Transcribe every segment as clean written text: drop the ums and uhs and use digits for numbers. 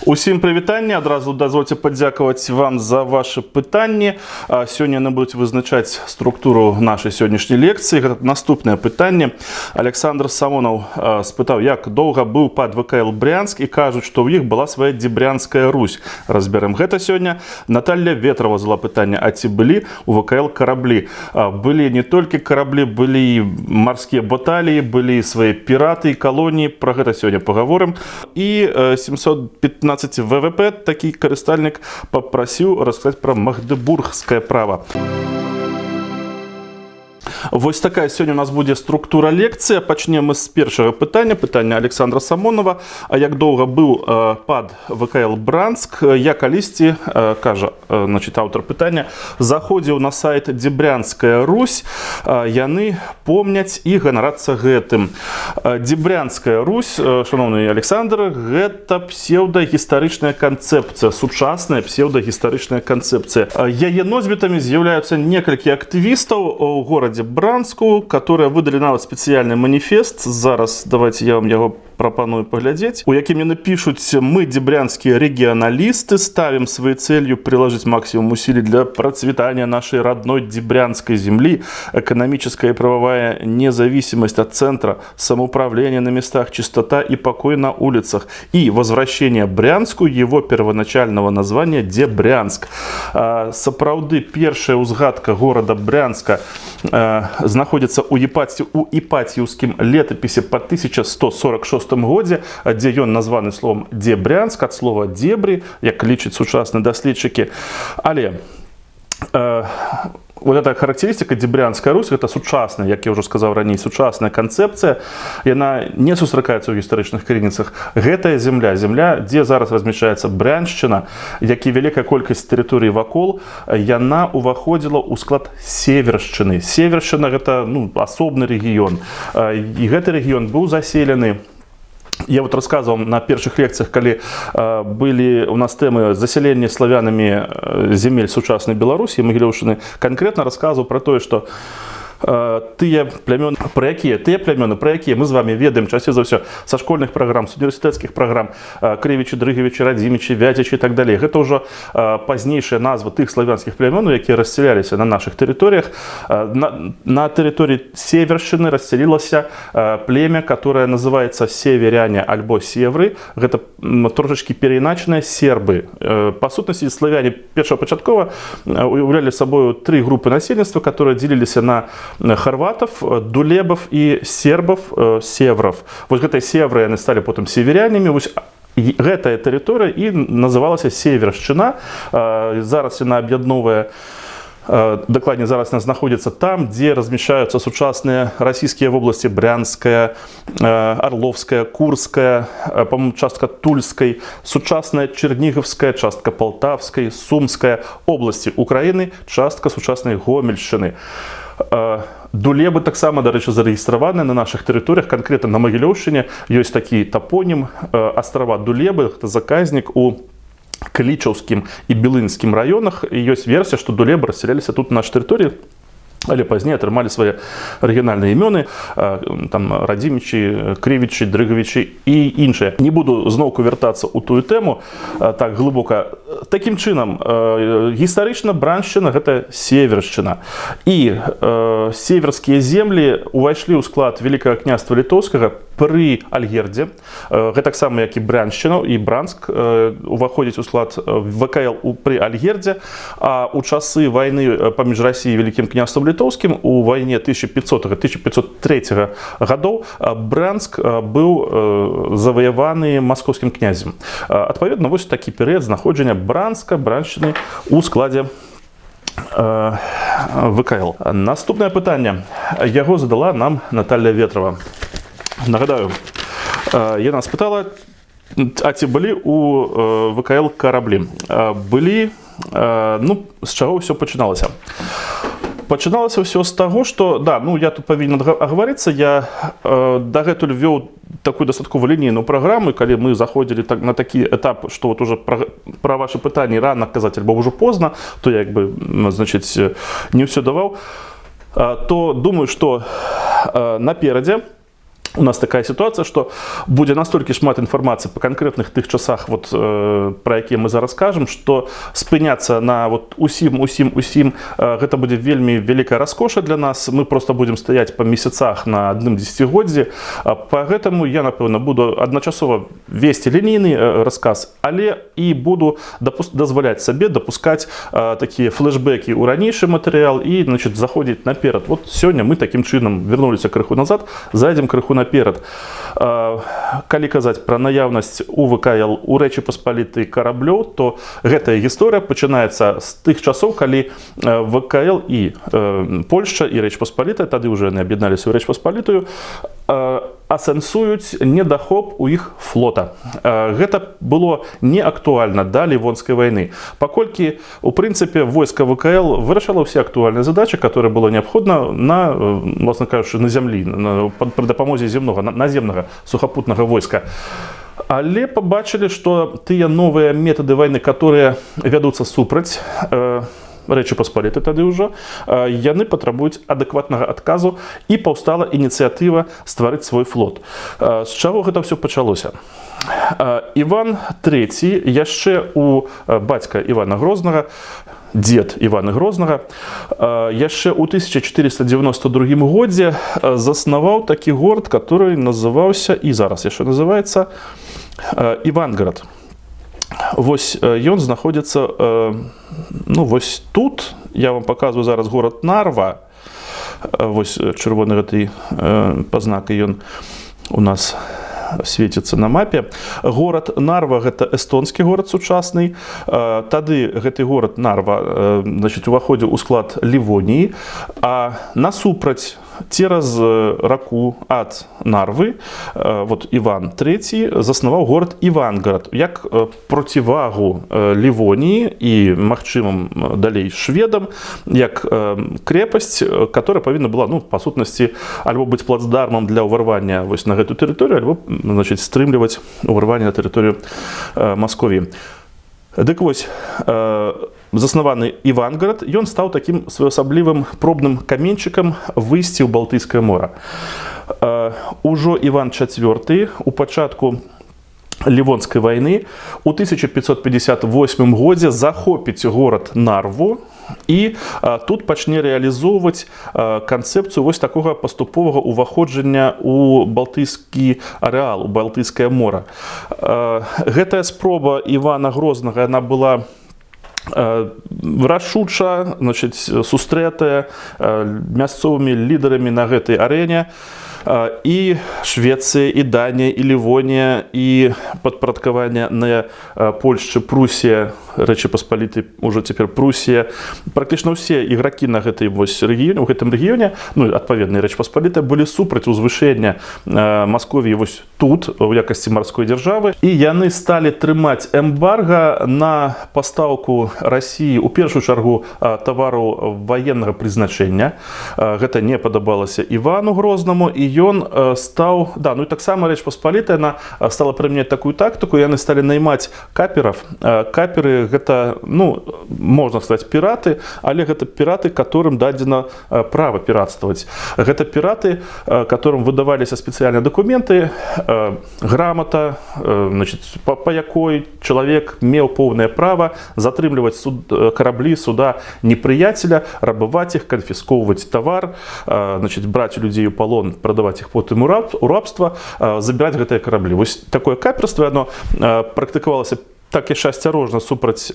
Усім прывітанне, адразу дазвольце падзякаваць вам за ваши пытанні. Сёння яны будуць вызначаць структуру нашай сённяшняй лекцыі. Гэта наступнае пытанне. Александр Самонов спытаў, як доўга быў пад ВКЛ Брянск, і кажуць, што ў іх была свая Дзебрянская Русь. Разберем гэта сёння. Наталья Ветрова задала пытанне, а ці былі у ВКЛ караблі? Былі не толькі караблі, былі і марскія баталіі, былі свае піраты і калоніі. Пра гэта сёння паговорым. І 715 ВВП такі карыстальнік папрасіў расказаць пра магдебургскае права. Вось такая сёння у нас будзе структура лекцыі. Пачнем мы з першага пытання, пытання Александра Самонова. А як доўга быў пад ВКЛ Брянск? Я калісьці, кажа, аўтар пытання, заходзіў на сайт Дзебрянская Русь. Яны помняць і ганарацца гэтым. Дзебрянская Русь, шановны Александр, гэта псеўдагістарычная канцэпцыя, сучасная псеўдагістарычная канцэпцыя. Яе носьбітамі з'яўляюцца некалькі актывістаў у горадзе Брянску, которые выдали нават спецыяльны маніфест. Зараз давайте я вам яго прапаную паглядзець, у якім яны пишут: мы, дзебрянские регионалисты, ставим своей целью приложить максимум усилий для процветания нашей родной дзебрянской земли, экономическая и правовая независимость от центра, самоуправление на местах, чистота и покой на улицах и возвращение Брянску его первоначального названия Дзебрянск. Сапраўды, першая узгадка города Брянска знаходится у іпатіўскім летапісе по 1146 годзе, дзе ён названы словом Дзебрянск, ад слова «дебри», як лічаць сучасныя даследчыкі. Але вот эта характеристика Дзебрянская Русь, это сучасная, як я уже сказал ранее, сучасная концепция, яна не сустракаецца ў гістарычных крыніцах. Гэтая земля, дзе зараз размяшчаецца Бряншчына, як і вялікая колькасць тэрыторыі вакол, яна уваходзіла ў склад Севершчыны. Севершчына гэта асобны рэгіён. І гэты рэгіён быў заселены. Я вот рассказывал на первых лекциях, когда были у нас темы заселения славянами земель сучасной Беларуси, Могилевщины, конкретно рассказывал про то, что тыя плямёны, пра якія мы з вами ведаем часцей за ўсё са школьных праграм, з універсітэцкіх праграм, Крывічы, Дрыгавічы, Радзімічы, Вязічы і так далей. Гэта ўжо пазнейшая назва тых славянскіх плямёнаў, якія рассяляліся на нашых тэрыторыях. На тэрыторыі Севершчыны рассялілася племя, которое называецца северяне альбо севры. Гэта трошачкі перайначаныя сербы. Па сутнасці, славяне першапачаткова уяўлялі сабою тры групы насельніцтва, которые дзеліліся на хорватов, дулебов и сербов, севров. Вот гэтыя севры яны стали потом северянами. Вось гэтая тэрыторыя і называлася Севершчына. Зараз яна аб'ядноўвае, дакладней, зараз она находится там, где размещаются сучасныя расійскія вобласці: Брянская, Орловская, Курская, по-моему, частка Тульской, сучасная Черниговская, частка Полтавской, Сумская области Украины, частка сучаснай Гомельшчыны. Дулебы таксама, дарэчы, зарэгістраваны на наших тэрыторыях, конкретно на Могилевщине. Ёсць такі топонім астрава Дулебы, это заказнік у Клічаўскім і Белынскім раёнах. І ёсць версія, што Дулебы расселяліся тут на нашай тэрыторыі, але пазней атрымалі свае арыгінальныя імёны, там Радзімічы, Крывічы, Дрыгавічы і іншыя. Не буду зноўку вяртацца ў тую тэму так глыбока. Такім чынам, гістарычна Бряншчына гэта Севершчына. І северскія землі увайшлі ў склад Великага княства Літоўскага пры Альгердзе. Гэтаксама, як і Бряншчына і Брянск уваходзіць у склад ВКЛ пры Альгердзе. А ў часы вайны паміж Расіяй і Великім княствам Літоўскім у вайне 1500-1503 гадоў Брянск быў заваяваны маскоўскім князем. Адпаведна, вось такі перыяд знаходжання Брянска, Бряншчыны у складзе ВКЛ. Наступнае пытанне. Яго задала нам Наталья Ветрова. Нагадаю, яна спытала, а ці былі у ВКЛ караблі? Былі, з чаго ўсё пачыналася? Пачыналася ўсё з таго, што, я тут павінен агаварыцца, я дагэтуль вёў такую дастаткова лінейную праграму, калі мы заходзілі на такі этап, што вот уже пра вашы пытанні рана казаць, альбо ўжо позна, то я не ўсё даваў, то думаю, што наперадзе у нас такая ситуація, што будзе настолькі шмат інфармацыі па канкрэтных тых часах, вот, пра якія мы зараз кажам, што спыняцца на вот усім, гэта будзе вельмі вялікая раскоша для нас. Мы просто будзем стаяць па месяцах на адным дзесяцігоддзі. Пагэтаму я, напэўна, буду адначасова весці лінійны расказ, але і буду дазваляць сабе дапускаць такія флешбекі ў ранейшы матэрыял і, значит, заходзіць наперад. Вот сёння мы такім чынам вярнуліся крыху назад, зайдзем крыху наперад. Калі казаць пра наяўнасць у ВКЛ у Рэчы Паспалітай караблёў, то гэтая гісторыя пачынаецца з тых часоў, калі ВКЛ і Польшча і Рэч Паспалітая, тады ўжо яны аб'ядналіся ў Рэч Паспалітую, асэнсуюць недахоп у іх флота. Гэта было не актуальна да Ливонскай вайны, паколькі, у прынцыпе, войска ВКЛ вырашала ўсе актуальныя задачы, которые было неабходна на, власна кажучы, на зямлі, пры дапамозе земнога, наземнага сухапутнага войска. Але пабачылі, што тыя новыя метады вайны, которые вядуцца супраць Рэчы Паспалітай тады ўжо, яны патрабуюць адэкватнага адказу, і паўстала ініцыятыва стварыць свой флот. З чаго гэта ўсё пачалося? Іван III, яшчэ у бацька Івана Грознага, дзед Івана Грознага, яшчэ ў 1492 годзе заснаваў такі горад, который называўся, і зараз яшчэ называецца, Іванград. Вось ён знаходзіцца, ну, вось тут, я вам паказваю зараз горад Нарва, вось чырвоны гэтай пазнакай ён у нас свеціцца на мапе. Горад Нарва – гэта эстонскі горад сучасны. Тады гэты горад Нарва, значит, уваходзіў у склад Ливоніі, а насупраць цераз раку ад Нарвы вот Іван III заснаваў горад Іванград як процівагу Ливоніі і магчымым далей шведам, як крепасць, которая павінна была, ну, па сутнасці, альбо быць плацдармам для ўварвання вось на гэту тэрыторыю, альбо, значит, стрымліваць ўварванне на тэрыторыю Масковіі. Дык вось, заснаваны Іванград, ён стаў такім своеасаблівым пробным каменьчыкам выйсці ў Балтыйскае мора. Ужо Іван IV у пачатку Ливонскай вайны у 1558 годзе захопіць горад Нарву, і тут пачне рэалізоўваць канцэпцыю вось такога паступовага ўваходжання ў балтыйскі арэал, у Балтыйскае мора. Гэтая спроба Івана Грознага, яна была рашуча, значит, сустрэтая мясцовымі лідарамі на гэтай арэне. І Швецыя, і Данія, і Ливонія, і падпарадкаванне на Польшчы, Прусія, Рэчы Паспалітай ўжо цяпер Прусія. Практычна ўсе ігракі на гэтай вось рэгіёне, у гэтым рэгіёне, ну, адпаведна, Рэч Паспалітай былі супраць узвышэння Масковіі вось тут, у якасці марской дзяржавы. І яны сталі трымаць эмбарга на пастаўку Расіі, у першую чаргу, тавараў ваеннага прызначэння. Гэта не падабалася Івану Грознаму, і ён стаў, да, ну і таксама Рэч Паспалітая, яна стала прымяняць такую тактыку, яны сталі наймаць каперов. Каперы гэта, ну, можна сказаць, піраты, але гэта піраты, которым дадзена права піратстваваць. Гэта піраты, которым выдаваліся спецыяльныя дакументы, грамата, значит, па якой чалавек меў поўнае права затрымліваць караблі суда непрыяцеля, рабаваць іх, канфіскоўваць тавар, значит, браць у людзей у палон, прадаваць іх потым у рабства, забіраць гэтыя караблі. Вось такое каперства, оно практыкавалася так яшчэ асцярожна супраць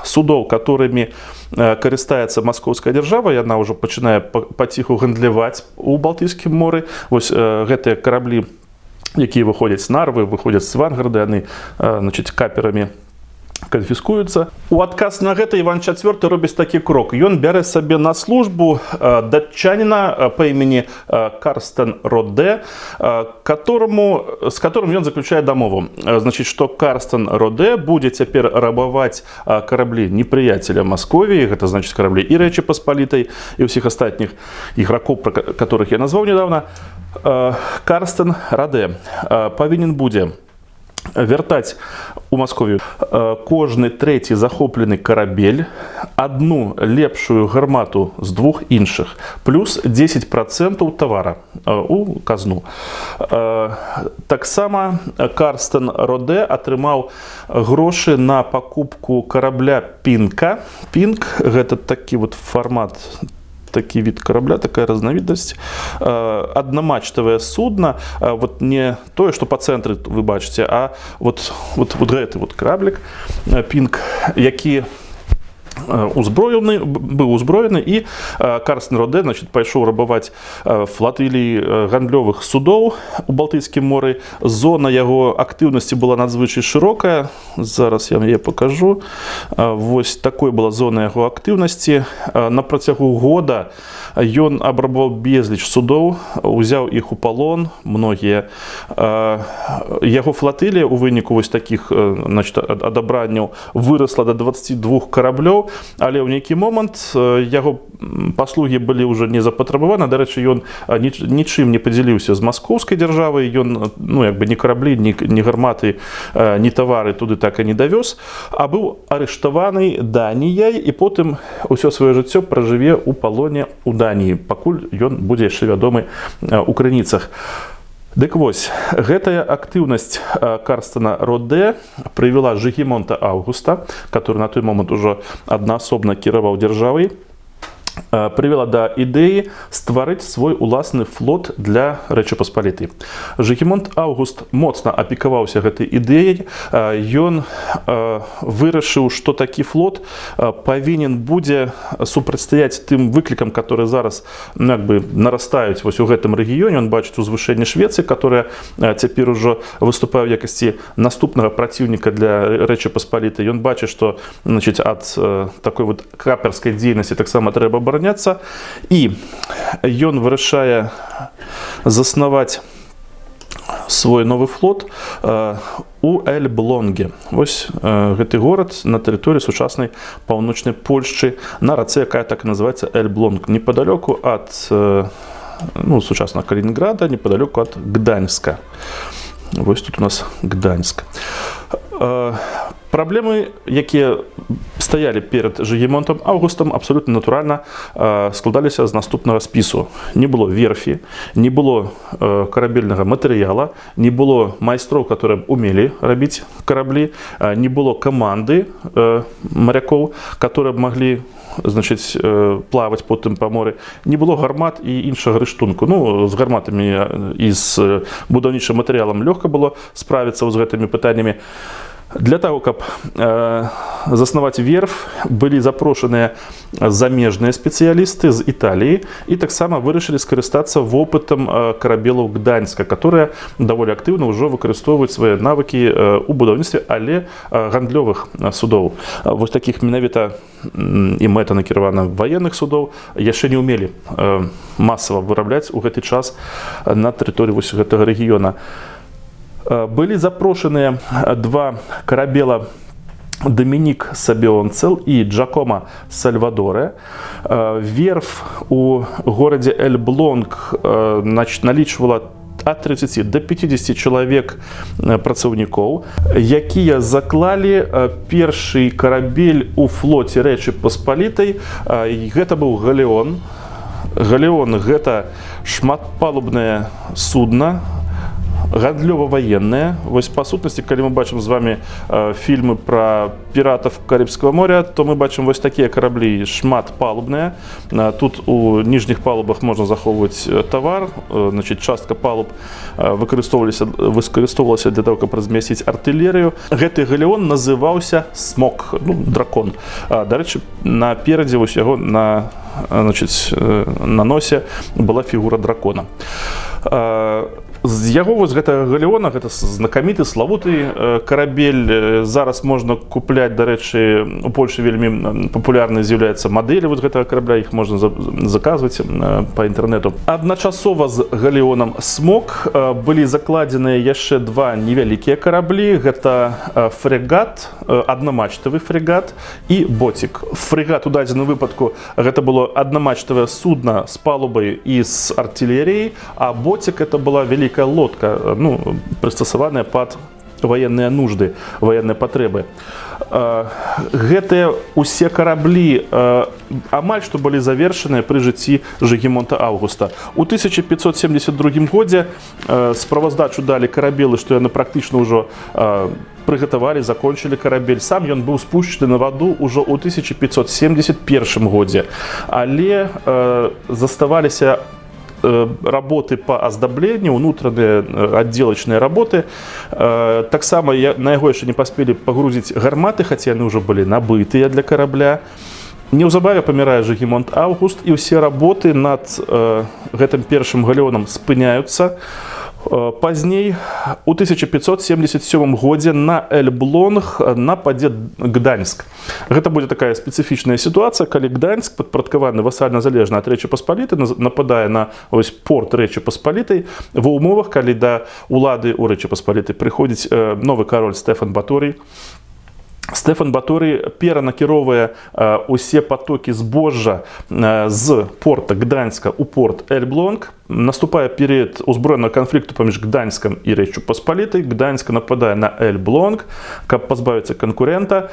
судоў, которымі карыстаецца маскоўская дзяржава. Яна ўжо пачынае паціху гандляваць у Балтыйскім моры. Вось гэтыя караблі, якія выходзяць з Нарвы, выходзяць з Іванграда, яны, значит, каперамі канфіскуюцца. У адказ на гэта Іван IV робіць такі крок. Ён бярэ сабе на службу датчаніна па імені Карстен Роде, с которым ён заключае дамову. Значит, што Карстен Роде будзе цяпер рабаваць караблі непрыяцеля Масковіі, гэта значит караблі і Рэчы Паспалітай, і ўсіх астатніх ігракоў, которых я назваў недавно. Карстен Роде павінен будзе вяртаць у Масковію кожны трэці захоплены карабель, одну лепшую гармату з двух іншых, плюс 10% товара у казну. Таксама Карстен Роде атрымаў грошы на пакупку карабля Пінка. Пінк – гэта такі вот фармат, такий вид корабля, такая разновидность. Одномачтовое судно, вот не то, что по центру вы бачите, а вот гэты вот кораблик Пінк, які быў узброены, і Карстен Роде, значит, пайшоў рабаваць флатыліі гандлёвых судоў у Балтыйскім моры. Зона яго актыўнасці была надзвычай шырокая. Зараз я вам яе пакажу. Вось такой была зона яго актыўнасці. На працягу года ён абрабаваў безліч судоў, узяў іх у палон, многія. Яго флатылія у выніку вось такіх, значит, адабранняў вырасла до 22 караблёў, але ў нейкі момант яго паслугі былі ўжо не запатрабаваны. Дарэчы, ён нічым не падзяліўся з маскоўскай дзяржавай. Ён, ну, як бы ні караблі, ні гарматы, ні тавары туды так і не давёз, а быў арыштаваны Даніяй і потым усё сваё жыццё пражыве ў палоне ў Даніі, пакуль ён будзе яшчэ вядомы ў крыніцах. Дык вось, гэтая актыўнасць Карстена Роде прывяла Жыгімонта Аўгуста, который на той момант ужо аднаасобна кіраваў дзяржавай, прывяла да ідэі стварыць свой уласны флот для Рэчы Паспалітай. Жыгімонт Аўгуст моцна апекаваўся гэтай ідэяй. Ён вырашыў, што такі флот павінен будзе супрацьстаяць тым выклікам, которые зараз, як бы, нарастаюць вось у гэтым рэгіёне. Ён бачыць узвышэнне Швецыі, которая цяпер ужо выступае ў якасці наступнага праціўніка для Рэчы Паспалітай. Ён бачыць, што, значит, ад такой вот каперскай дзейнасці таксама трэба абараняцца, і ён вырашае заснаваць свой новы флот у Эльблонге. Вось гэты горад на тэрыторыі сучаснай паўночнай Польшчы, на рацэ, якая так і называецца Эльблонг, непадалёку ад, ну, сучаснага Калінінграда, непадалёку ад Гданьска. Вось тут у нас Гданьск. Праблемы, якія стаялі перад Жыгімонтам Аўгустам, абсолютно натуральна складаліся з наступнага спісу. Не было верфі, не было карабельнага матэрыяла, не было майстроў, которые умелі рабіць караблі, не было каманды морякоў, которые маглі, значит, плаваць потым па моры, не было гармат і іншага рыштунку. Ну, з гарматамі і з будаўнічым матэрыялам лёгка было справіцца з гэтымі пытаннямі. Для того, каб заснаваць верф, былі запрошаныя замежныя спецыялісты з Італіі, і таксама вырашылі скарыстацца вопытам карабелаў Гданьска, которые даволі актыўна ўжо выкарыстоўваюць свае навыкі у будаўніцтве, але гандлёвых судоў. Вось такіх менавіта і мэта накіравана ваенных судоў яшчэ не ўмелі масава вырабляць у гэты час на тэрыторыі вось гэтага рэгіёна. Былі запрошаныя два карабела Домінік Сабіонцел і Джакома Сальвадоре. Верф у горадзе Эльблонг налічвала ад 30 до 50 чалавек працаўнікоў, якія заклалі першы карабель у флоце Рэчы Паспалітай. Гэта быў галеон. Галеон – гэта шматпалубнае судна, гандлёва-ваенная. Вось па сутнасці, калі мы бачым з вами фільмы пра піратаў Карыбскага моря, то мы бачым вось такія караблі шматпалубныя. Тут у ніжніх палубах можна захоўваць тавар, значит, частка палуб выкарыстоўвалася для того, каб размясціць артылерыю. Гэты галеон называўся Смок, ну, дракон. Дарэчы, наперадзе вось яго на носе была фігура дракона. З яго вось гэтага галеона, гэта знакаміты, славуты карабель. Зараз можна купляць, дарэчы, у Польшы вельмі папулярнай з'яўляецца мадэлі вот гэтага карабля, іх можна заказваць па інтэрнету. Адначасова з галеонам Смок былі закладзеныя яшчэ два невялікія караблі. Гэта фрегат, аднамачтавы фрегат і ботик. Фрегат у дадзеным выпадку гэта было аднамачтавае судна з палубай і з артылерыяй, а ботик это была вялікая лодка, ну, прыстасаваная пад военные нужды, военные патрэбы. Гэтыя усе караблі амаль што былі завершаныя пры жыцці Жыгімонта Аўгуста. У 1572 годзе справаздачу далі карабелы, што яны практычна ўжо прыгатавалі, закончылі карабель. Сам ён быў спушчаны на ваду ўжо ў 1571 годзе. Але заставаліся работы по аздабленню, унутраныя аддзелачныя работы. Таксама на яго яшчэ не паспелі пагрузіць гарматы, хаця яны ўжо былі набытыя для карабля. Неўзабаве памірае Жыгімонт Аўгуст, і ўсе работы над гэтым першым галеонам спыняюцца. Пазней, у 1577 годзе на Эльблонг нападзе Гданьск. Гэта будзе такая спецыфічная сітуацыя, калі Гданьск, падпарадкаваны васальна залежна ад Рэчы Паспалітай, нападае на порт Рэчы Паспалітай ва ўмовах, калі да ўлады ў Рэчы Паспалітай прыходзіць новы кароль Стэфан Баторый. Стэфан Баторый перанакіроўвае усе потокі збожжа з порта Гданьска ў порт Эльблонг. Наступае перыяд узброенага канфлікту паміж Гданьскам і Рэччу Паспалітай. Гданьск нападае на Эльблонг, каб пазбавіцца канкурэнта.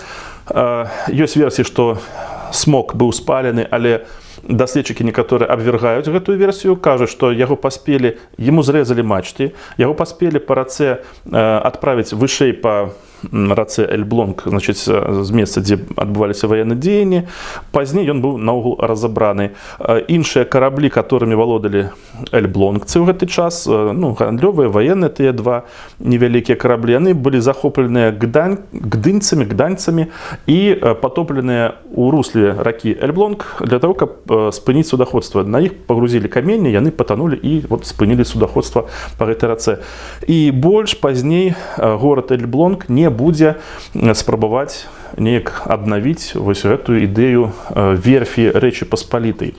Ёсць версіі, што смог быў спалены, але даследчыкі некаторыя абвяргаюць гэтую версію, кажуць, што яго паспелі, яму зрэзалі мачты, яго паспелі па рацэ адправіць вышэй па рацэ Эльблонг, значыць, з месца, дзе адбываліся ваенныя дзеянні. Пазней ён быў наогул разабраны. Іншыя караблі, которымі валодалі эльблонгцы ў гэты час, гандлёвыя, ваенныя, тыя два невялікія караблі, яны былі захопленыя гданьцамі і патопленыя ў русле ракі Эльблонг для того, каб спыніць судаходства. На іх пагрузілі каменне, яны патанулі і спынілі судаходства па гэтай рацэ. І больш пазней горад Эльблонг не будзе спрабаваць неяк аднавіць вось гэтую ідэю верфі Рэчы Паспалітай.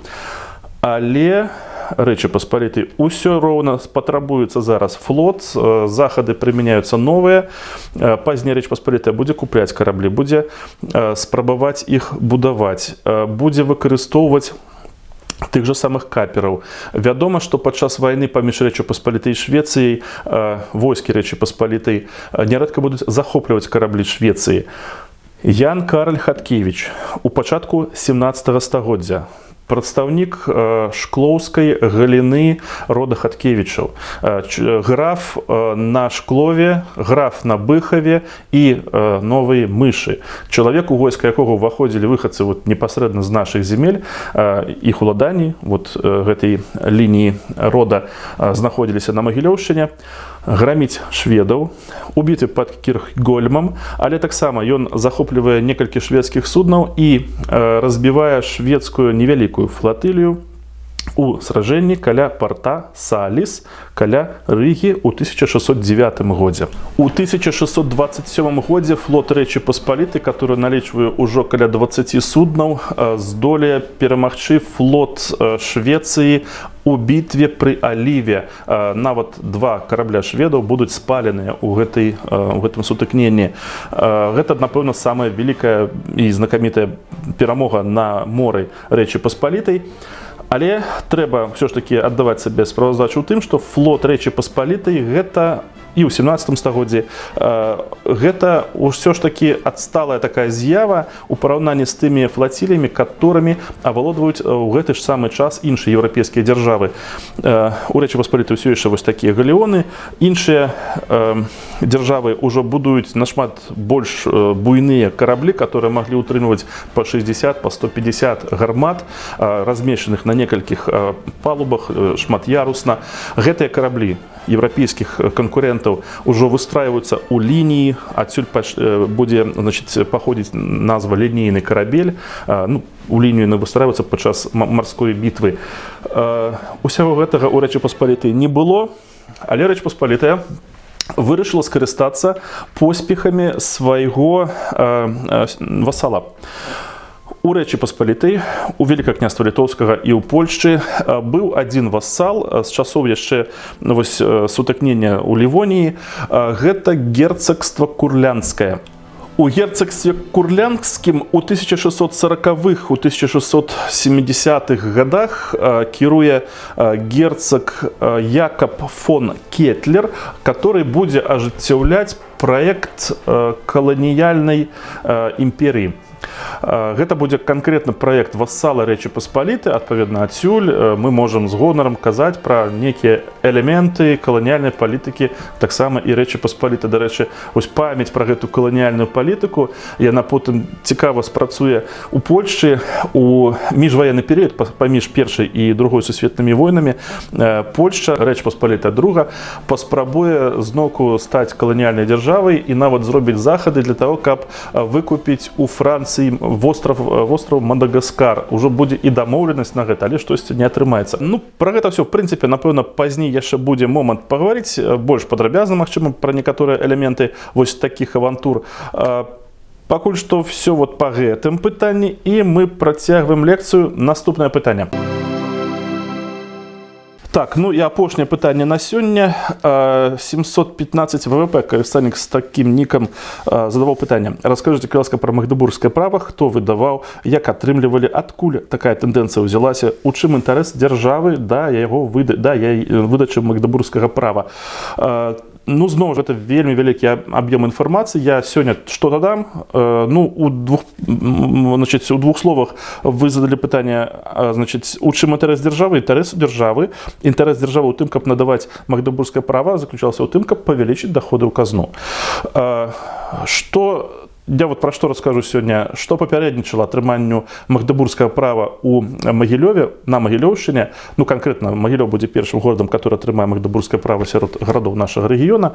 Але Рэчы Паспалітай усё роўна патрабуецца зараз флот, захады прымяняюцца новыя. Пазней Рэч Паспалітая будзе купляць караблі, будзе спрабаваць іх будаваць, будзе выкарыстоўваць тых же самых капераў. Вядома, што падчас вайны паміж Рэччу Паспалітай і Швецыяй войскі Рэчы Паспалітай нярэдка будуць захопліваць караблі Швецыі. Ян Карль Хаткевіч у пачатку 17 стагоддзя прадстаўнік шклоўскай галіны рода Хаткевічаў. Граф на Шклове, граф на Быхаве і Новай Мышы. Чалавек, у войска якога ўваходзілі выхадцы непасрэдна з нашых земель, іх уладанні гэтай лініі рода знаходзіліся на Магілёўшчыне. Граміць шведаў, у бітве пад Кірхгольмам, але таксама ён захоплівае некалькі шведскіх суднаў і разбівае шведскую невялікую флатылію у сражэнні каля порта Саліс, каля Рыгі ў 1609 годзе. У 1627 годзе флот Рэчы Паспалітай, который налічвае ўжо каля 20 суднаў, здолее перамагчы флот Швецыі у бітве пры Аліве. Нават два карабля шведаў будуць спаленыя ў гэтым сутыкненні. Гэта, напэўна, самая вялікая і знакамітая перамога на моры Рэчы Паспалітай. Але трэба ўсё ж такі аддаваць сабе справаздачу ў тым, што флот Рэчы Паспалітай гэта і ў 17 стагоддзі гэта ўсё ж такі адсталая такая з'ява у параўнанні з тымі флацілямі, которымі авалодваюць у гэты ж самы час іншыя еўрапейскія дзяржавы. У Рэчы Паспалітай ўсё яшчэ вось такія галеоны. Іншыя дзяржавы ўжо будуюць нашмат больш буйныя караблі, которые маглі ўтрымліваць па 60, па 150 гармат, размешчаных на некалькіх палубах, шмат'ярусна. Гэтыя караблі еўрапейскіх канкурентаў ўжо выстрайваюцца ў лініі, адсюль будзе, значыць, паходзіць назва лінейны карабель. У лінію яны выстрайваюцца падчас марской бітвы. Усяго гэтага ў Рэчы Паспалітай не было, але Рэч Паспалітая вырашыла скарыстацца поспехамі свайго васала. У Рэчы Паспалітай, у Великае княства Літоўскага і ў Польшчы быў адзін вассал з часоў яшчэ сутыкнення ў Лівоніі. Гэта герцагства Курлянскае. У герцагстве Курлянскім у 1640-х, у 1670-х годах кіруе герцаг Якоб фон Кетлер, который будзе ажыццяўляць проект каланіяльнай імперыі. Гэта будзе канкрэтна праект вассала Рэчы Паспалітай. Адпаведна, адсюль мы можам з гонарам казаць пра нейкія элементы каланіяльнай палітыкі, таксама і Рэчы Паспалітай. Дарэчы, вось памяць пра гэту каланіяльную палітыку, яна потым цікава спрацуе у Польшчы у міжваенны перыяд паміж Першай і Другой сусветнымі войнамі. Польшча, Рэч Паспалітая друга, паспрабуе зноўку стаць каланіяльнай дзяржавай і нават зробіць захады для таго, каб выкупіць у Францыі востраў Мадагаскар. Ужо будзе і дамоўленасць на гэта, але штосьці не атрымаецца. Ну, пра гэта ўсё, в прынцыпе, напэўна, пазней яшчэ будзе момант пагаварыць больш падрабязна, магчыма, пра некаторыя элементы вось такіх авантур. Пакуль што ўсё вот па гэтым пытанні, і мы працягваем лекцыю. Наступнае пытанне. Так, ну і апошняе пытанне на сёння. 715 ВВП, карыстальнік з такім нікам задаваў пытанне. Раскажыце, калі ласка, пра магдыбургскае права, хто выдаваў, як атрымлівалі, адкуль такая тэндэнцыя ўзялася, у чым інтарэс дзяржавы да выдачы магдыбургскага права. Ну, зноў жа, гэта вельмі вялікі аб'ём інфармацыі. Я сёння што дадам? Ну, у двух словах вы задалі пытанне, у чым інтарэс дзяржавы? Інтарэс дзяржавы. Інтарэс дзяржавы ў тым, каб надаваць магдыбургскае права, заключаўся ў тым, каб павялічыць даходы ў казну. Я вот пра што раскажу сёння, што папярэднічала атрыманню магдыбургскага права ў Магілёве, на Магілёўшчыне. Ну, канкрэтна, Магілёў будзе першым горадам, который атрымае магдыбургскае права сярод гарадоў нашага рэгіёна.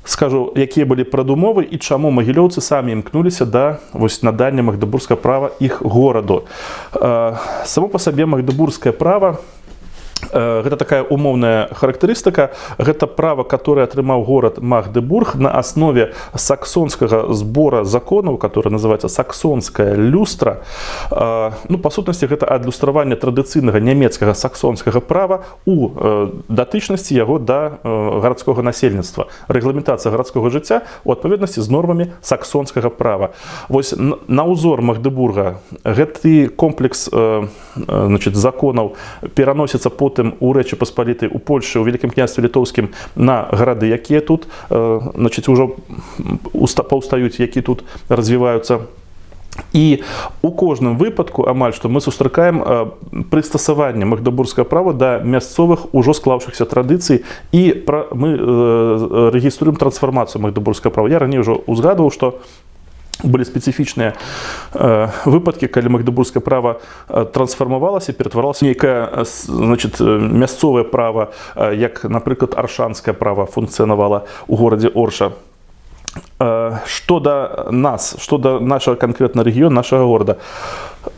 Скажу, якія былі прадумовы і чаму магілёўцы самі імкнуліся да надання магдыбургскага права іх гораду. Само па сабе магдыбургскае права гэта такая умоўная характарыстыка. Гэта права, которое атрымаў горад Магдыбург на аснове саксонскага збора законаў, который называется саксонская люстра. Ну, па сутнасці, гэта адлюстраванне традыцыйнага нямецкага саксонскага права у датычнасці яго да гарадскога насельніцтва. Рэгламентацыя гарадскога жыцця у адпаведнасці з нормамі саксонскага права. Вось на ўзор Магдыбурга гэты комплекс законаў пераносіцца потым у Рэчы Паспалітай, у Польшы, у Вялікім княстве літоўскім на гарады, якія тут ужо паўстаюць, якія тут развіваюцца. І у кожным выпадку амаль што мы сустракаем прыстасаванне магдыбургскага права да мясцовых ужо склаўшыхся традыцый, і мы рэгіструем трансфармацыю магдыбургскага права. Я раней ужо узгадваў, што былі спецыфічныя выпадкі, калі магдыбургскае права трансфармавалася, ператваралася нейкае мясцовае права, як, напрыклад, аршанскае права функцыянавала ў горадзе Орша. Што да нас, што да нашага канкрэтна рэгіёна, нашага горада,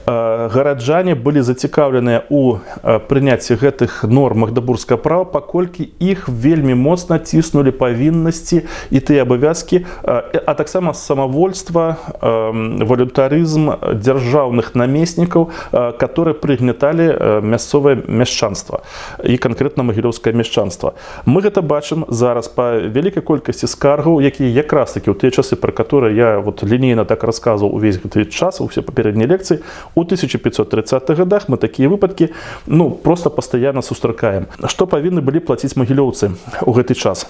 гараджане былі зацікаўленыя ў прыняцці гэтых норм магдыбургскага права, паколькі іх вельмі моцна ціснулі павіннасці і тыя абавязкі, а таксама самавольства, валюнтарызм дзяржаўных намеснікаў, которые прыгняталі мясцовае мяшчанства і канкрэтна магілёўскае мяшчанства. Мы гэта бачым зараз па вялікай колькасці скаргаў, якія якраз такі ў тыя часы, пра которые я лінейна так расказваў увесь гэты час, усе папярэднія лекцыі. У 1530-х годах мы такія выпадкі просто пастаянна сустракаем. Што павінны былі плаціць магілёўцы ў гэты час?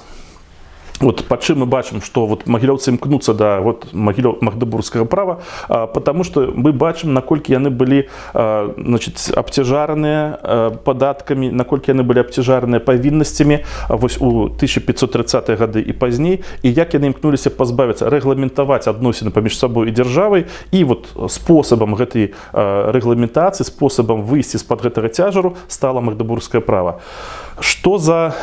Вот па чым мы бачым, што магілёўцы імкнуцца да магдыбургскага права, потому што мы бачым, наколькі яны былі абцяжараныя падаткамі, наколькі яны былі абцяжараныя павіннасцямі вось у 1530-е гады і пазней, і як яны імкнуліся пазбавіцца, рэгламентаваць адносіны паміж сабой і дзяржавай, і спосабам гэтай рэгламентацыі, спосабам выйсці з-пад гэтага цяжару стала магдыбургскае права. Што за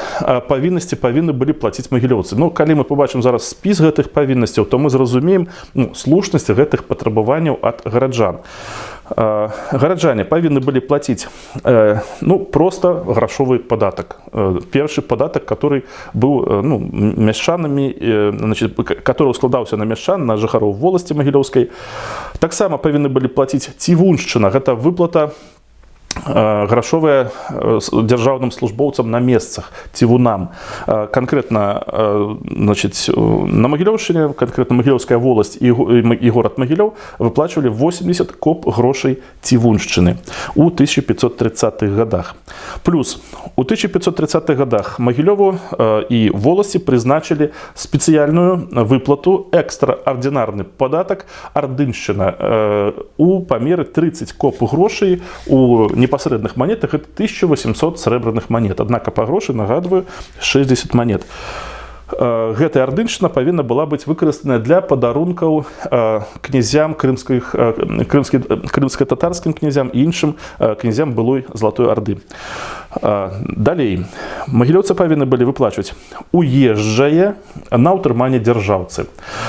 павіннасці павінны былі плаціць магілёўцы? Ну, калі мы побачым зараз спіс гэтых павіннасцяў, то мы зразумеем слушнасць гэтых патрабаванняў ад гараджан. Гараджане павінны былі плаціць проста грашовы падатак. Першы падатак, который быў мяшчанамі, который складаўся на мяшчан, на жыхароў воласці магілёўскай. Таксама павінны былі плаціць цівуншчына. Гэта выплата грашовыя дзяржаўным службоўцам на месцах, цівунам. Конкретно, значит, на Магілёўшчыне, конкретно Магілёўская волость и город Магілёў выплачивали 80 коп грошей цівуншчыны у 1530-х годах. Плюс у 1530-х годах Магілёву и волости призначили специальную выплату, экстраординарный податок ардыншчына у памеры 30 коп грошей у непасрэдных монетах, это 1800 срэбраных монет. Однако по гроши, нагадываю, 60 монет. Гэтая ардыншчына павінна была быць выкарыстаная для падарункаў князям крымска-татарскім князям і іншым князям былой Золотой Орды. Далей, магілёўцы павінны былі выплачваць уезжае на ўтрыманне дзяржаўцы.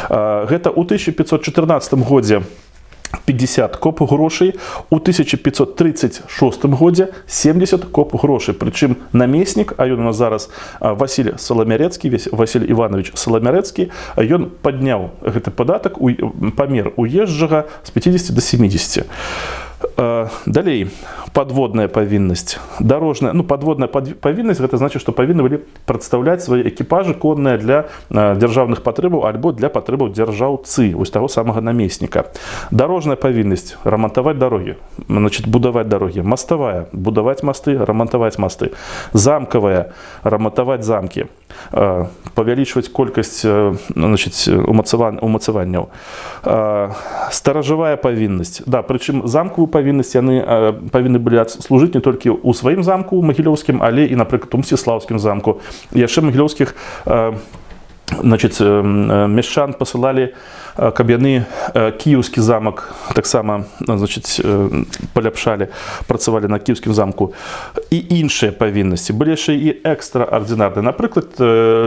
Гэта ў 1514 годзе 50 коп грошей, у 1536 годзе 70 коп грошей. Причем намеснік, а ён у нас зараз Василь Соломярецкі, Василь Иванович Соломярецкі, ён падняў гэты падатак, памер уезжага з 50 до 70. Далей, подводная павіннасць. Дорожная, подводная павіннасць, гэта значит, что павінны былі прадстаўляць свае экіпажы конныя для дзяржаўных патрэбаў альбо для патрэбаў дзяржаўцы, вось таго самага намесніка. Дорожная павіннасць — рамантаваць дарогі, значит, будаваць дарогі. Мостовая — будаваць мосты, рамантаваць мосты. Замкавая — рамантаваць замкі, павялічваць колькасць, значит, умацаванняў. Старажавая павіннасць. Да, прычым замкавую павіннасць яны павінны былі служыць не толькі ў сваім замку магілёўскім, але і, напрыклад, у Мсціслаўскім замку. Яшчэ магілёўскіх, значит, мяшчан пасылалі, каб яны кіеўскі замак таксама, значит, паляпшалі, працавалі на кіеўскім замку. І іншыя павіннасці былі яшчэ і экстраардынарныя. Напрыклад,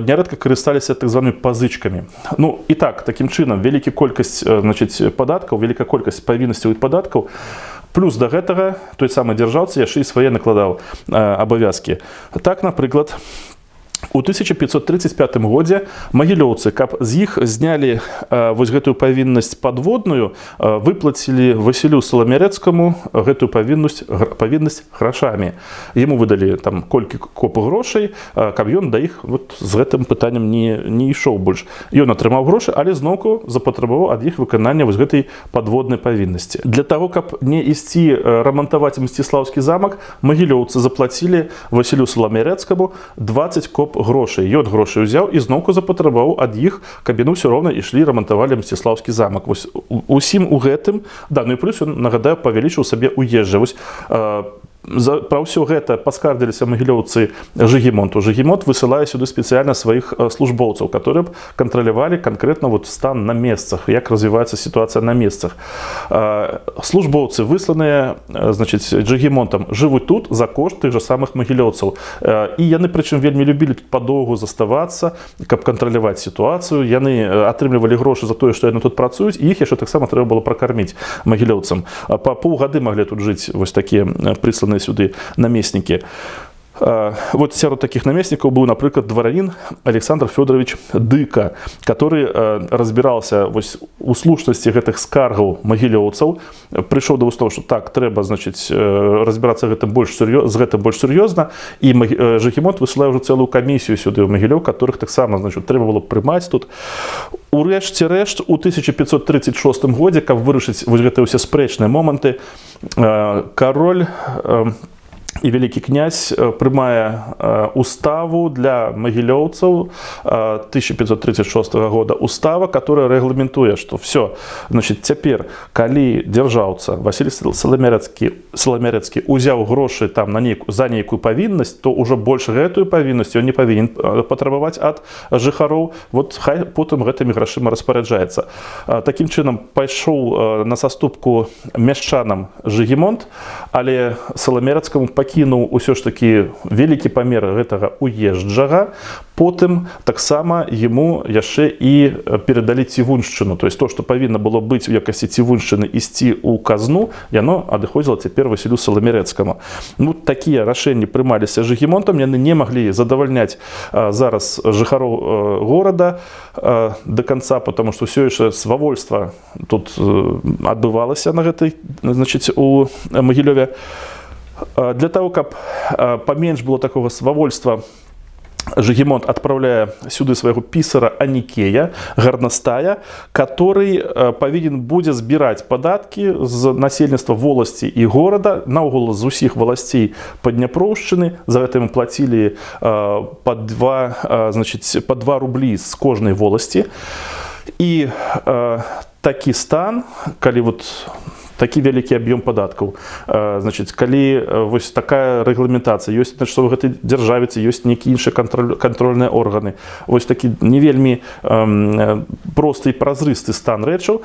нярэдка карысталіся так званымі пазычкамі. Ну і так, такім чынам, вялікая колькасць, значит, падаткаў, вялікая колькасць павіннасцяў і падаткаў. Плюс до гэтага той самы дзяржаўца яшчэ і свае накладаў абавязкі. Так, напрыклад, у 1535 годзе магілёўцы, каб з іх знялі вось гэтую павіннасць падводную, выплацілі Васілю Соломярецкаму гэтую павіннасць грашамі. Яму выдалі там колькі коп грошай, каб ён да іх вот з гэтым пытаннем не ішоў больш. Ён атрымаў грошы, але зноўку запатрабаваў ад іх выканання вось гэтай падводнай павіннасці. Для таго, каб не ісці рамантаваць Мсціслаўскі замак, магілёўцы заплацілі Васілю Соломярецкаму 20 коп грошай. Ён грошай узяў і зноўку запатрабаваў ад іх, каб яны ўсё роўна ішлі рамантавалі Мсціслаўскі замак. Вось усім у гэтым, да, ну і плюс ён, нагадаю, павялічыў сабе уезжа. Вось пра ўсё гэта паскардзіліся магілёўцы Жыгімонту. Жыгімонт высылае сюды спецыяльна сваіх службоўцаў, которые кантралявалі канкрэтна вот стан на месцах, як развіваецца сітуацыя на месцах. Службоўцы, высланыя, значит, Жыгімонтам, жывуць тут за кошт тых жа самых магілёўцаў. І яны, прычым, вельмі любілі тут падоўгу заставацца, каб кантраляваць сітуацыю. Яны атрымлівалі грошы за тое, што яны тут працуюць, і іх яшчэ таксама трэба было пракарміць магілёўцам. Па паўгады маглі тут жыць вось такія прысланыя сюды намеснікі. Вот сярод таких наместников был, например, дворянин Александр Федорович Дыка, который разбирался у слушности гэтых скаргаў магілёўцаў, пришел до того, что так, трэба, значит, разбираться з гэтым больш сур'ёзна, і Жыгімонт высылае уже целую камісію сюды ў Магілёў, которых таксама, значит, трэба было прымаць тут. Урэшце рэшт, у 1536 годзе, каб вырашыць вось гэтыя ўсе спрэчныя моманты, король и великий князь прымае уставу для магілёўцаў 1536 года. Устава, которая регламентуе, что все, значит, цяпер, калі дзяржаўца Васіль Соломярецкі узяў грошы там за нейкую павіннасць, то уже больше гэтую павіннасць ён не павінен патрабаваць ад жыхароў, вот хай потым гэтымі грашыма распараджаецца. Такім чынам пайшоў на саступку мяшчанам Жыгімонт, але Соломярецкаму пакінуў усё ж такі вялікі памер гэтага уезджага. Потым таксама яму яшчэ і перадалі цівуншчыну. То есть то, што павінна было быць у якасці цівуншчыны ісці ў казну, яно адыходзіла цяпер Васілю Соломярецкаму. Ну, такія рашэнні прымаліся Жыгімонтам, яны не маглі задавальняць зараз жыхароў горада до конца, потому што ўсё яшчэ свавольства тут адбывалася на гэтай, значыць, у Магілёве. Для того, каб паменш было такого свавольства, Жыгемонт отправляе сюды свайго пісара Анікея, гарнастая, который павінен будзе збіраць падаткі з насельніцтва воласці і горада, наогул з усіх валасцей Падняпроўшчыны. За гэта ім плацілі па 2 рублі з кожнай воласці. І такі стан, калі вот такі вялікі аб'ём падаткаў. Значыць, калі вось такая рэгламентацыя ёсць, значыць, у гэтай дзяржавіцы ёсць нейкія іншыя кантрольныя органы. Вось такі не вельмі просты і празрысты стан рэчаў.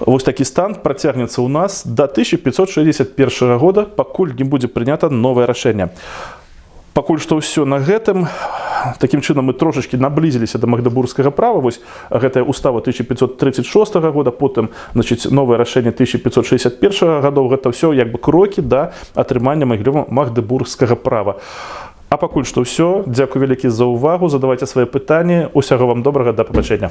Вось такі стан працягнецца ў нас да 1561 года, пакуль не будзе прынята новае рашэнне. Пакуль што ўсё на гэтым. Такім чынам мы трошачкі наблізіліся да магдебургскага права. Вось гэтая устава 1536 года, потым, значыць, новае рашэнне 1561 гадоў. Гэта ўсё як бы крокі да атрымання магдебургскага права. А пакуль што ўсё. Дзякуй вялікі за ўвагу. Задавайце свае пытанні. Усяго вам добрага, да пабачэння.